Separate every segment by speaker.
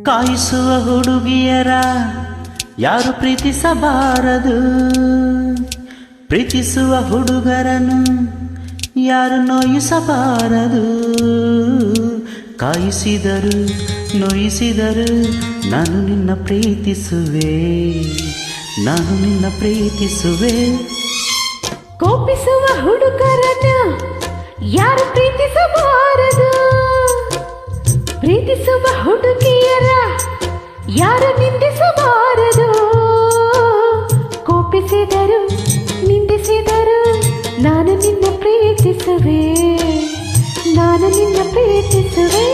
Speaker 1: ಕಾಯಿಸುವ ಹುಡುಗಿಯರ ಯಾರು ಪ್ರೀತಿಸಬಾರದು, ಪ್ರೀತಿಸುವ ಹುಡುಗರನ್ನು ಯಾರು ನೋಯಿಸಬಾರದು. ಕಾಯಿಸಿದರು ನೋಯಿಸಿದರು ನಾನು ನಿನ್ನ ಪ್ರೀತಿಸುವೆ, ನಾನು ನಿನ್ನ ಪ್ರೀತಿಸುವೆ.
Speaker 2: ಕೋಪಿಸುವ ಹುಡುಗರನ್ನು ಯಾರು ಪ್ರೀತಿಸಬಾರದು, ಪ್ರೀತಿಸುವ ಹುಡುಗಿಯರ ಯಾರು ನಿಂದಿಸಬಾರದು. ಕೋಪಿಸಿದರು ನಿಂದಿಸಿದರು ನಾನು ನಿನ್ನ ಪ್ರೀತಿಸುವೆ, ನಾನು ನಿನ್ನ ಪ್ರೀತಿಸುವೆ.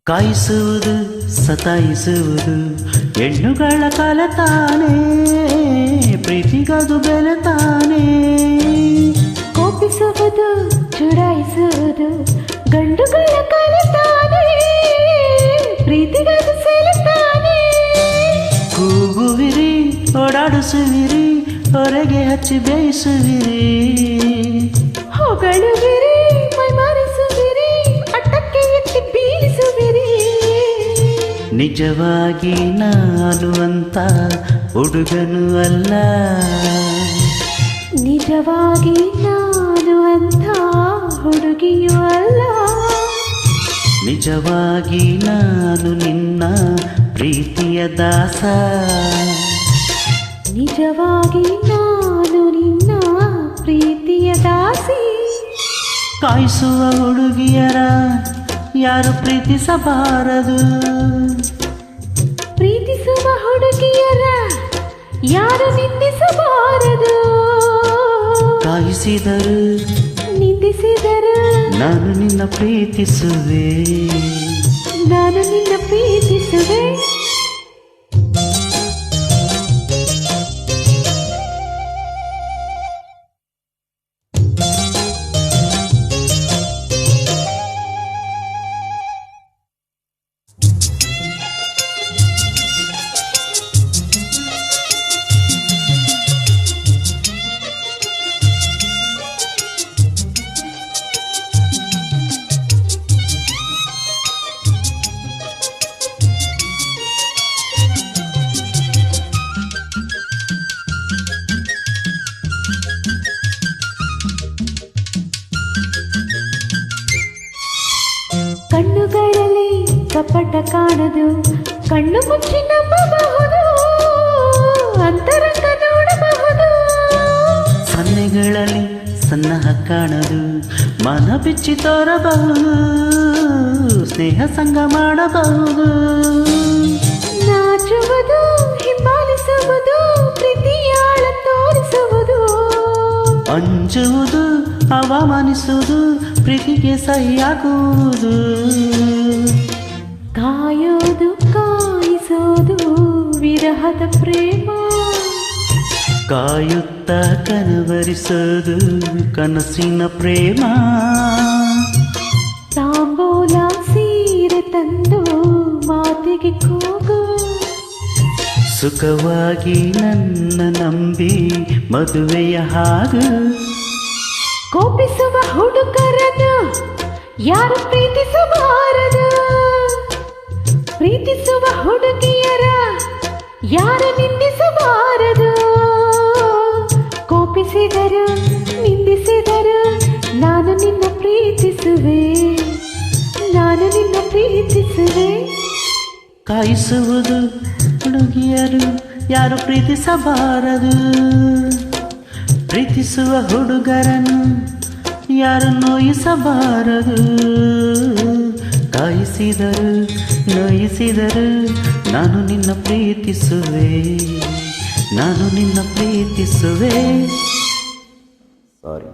Speaker 1: ಕಾಯಿಸುವುದು ಸತಾಯಿಸುವುದು ಹೆಣ್ಣುಗಳ ಕಲತಾನೆ, ಪ್ರೀತಿಗದು ಬೆಲೆತಾನೆ.
Speaker 2: ಕೋಪಿಸುವುದು ಚುಡಾಯಿಸುವುದು ಗಂಡುಗಳ ಕಲತಾನೆ, ಪ್ರೀತಿಗದು ಸೆಲೆತಾನೆ.
Speaker 1: ಕೂಗುವಿರಿ ಓಡಾಡಿಸುವಿರಿ ಹೊರಗೆ ಹಚ್ಚಿ ಬೇಯಿಸುವಿರಿ,
Speaker 2: ಹೊಗಳುವಿರಿ ಮೈಮಾರಿಸುವಿರಿ ಅಟ್ಟಕ್ಕೆ ಎತ್ತಿ ಬೀಳಿಸುವಿರಿ.
Speaker 1: ನಿಜವಾಗಿ ನಾನು ಅಂತ ಹುಡುಗನು ಅಲ್ಲ,
Speaker 2: ನಿಜವಾಗಿ ನಾನು ಅಂತ ಹುಡುಗಿಯೂ ಅಲ್ಲ.
Speaker 1: ನಿಜವಾಗಿ ನಾನು ನಿನ್ನ ಪ್ರೀತಿಯ ದಾಸ,
Speaker 2: ನಿಜವಾಗಿ ನಾನು ನಿನ್ನ ಪ್ರೀತಿಯ ದಾಸಿ.
Speaker 1: ಕಾಯಿಸುವ ಹುಡುಗಿಯರ ಯಾರು ಪ್ರೀತಿಸಬಾರದು,
Speaker 2: ಪ್ರೀತಿಸುವ ಹುಡುಗಿಯರ ಯಾರು ನಿಂದಿಸಬಾರದು.
Speaker 1: ಕಾಯಿಸಿದರು
Speaker 2: ನಿಂದಿಸಿದರು
Speaker 1: ನಾನು ನಿನ್ನ ಪ್ರೀತಿಸುವೆ,
Speaker 2: ನಾನು ನಿನ್ನ ಪ್ರೀತಿಸುವೆ. ಕಣ್ಣುಗಳಲ್ಲಿ ಕಪಟ ಕಾಣದು, ಕಣ್ಣು ಮುಚ್ಚಿ ನಂಬಬಹುದು, ಅಂತರಂಗ ನೋಡಬಹುದು.
Speaker 1: ಸನ್ನೆಗಳಲ್ಲಿ ಸನ್ನಹ ಕಾಣದು, ಮನ ಬಿಚ್ಚಿ ತೋರಬಹುದು, ಸ್ನೇಹ ಸಂಗ ಮಾಡಬಹುದು.
Speaker 2: ನಾಚುವುದು ಹಿಂಬಾಲಿಸುವುದು ಪ್ರೀತಿಯಾಳ ತೋರಿಸುವುದು,
Speaker 1: ಅಂಜುವುದು ಅವಮಾನಿಸುವುದು ಪ್ರೀತಿಗೆ ಸಹಿಯಾಗುವುದು.
Speaker 2: ಕಾಯೋದು ಕಾಯಿಸೋದು ವಿರಹದ ಪ್ರೇಮ,
Speaker 1: ಕಾಯುತ್ತ ಕನವರಿಸೋದು ಕನಸಿನ ಪ್ರೇಮ.
Speaker 2: ತಾಂಬೂಲ ಸೀರೆ ತಂದು ಮಾತಿಗೆ ಕೂಗು,
Speaker 1: ಸುಖವಾಗಿ ನನ್ನ ನಂಬಿ ಮದುವೆಯ ಹಾಗು.
Speaker 2: ಕೋಪಿಸುವ ಹುಡುಗರನ್ನು ಯಾರು ಪ್ರೀತಿಸಬಾರದು, ಪ್ರೀತಿಸುವ ಹುಡುಗಿಯರ ಯಾರು ನಿಂದಿಸಬಾರದು. ಕೋಪಿಸಿದರು ನಿಂದಿಸಿದರು ನಾನು ನಿನ್ನ ಪ್ರೀತಿಸುವೆ, ನಾನು ನಿನ್ನ ಪ್ರೀತಿಸುವೆ.
Speaker 1: ಕಾಯಿಸುವುದು ಹುಡುಗಿಯರು ಯಾರು ಪ್ರೀತಿಸಬಾರದು, ಪ್ರೀತಿಸುವ ಹುಡುಗರನ್ನು ಯಾರು ನೋಯಿಸಬಾರದು. ಕಾಯಿಸಿದರು ನೋಯಿಸಿದರು ನಾನು ನಿನ್ನ ಪ್ರೀತಿಸುವೆ, ನಾನು ನಿನ್ನ ಪ್ರೀತಿಸುವೆ. ಸಾರಿ.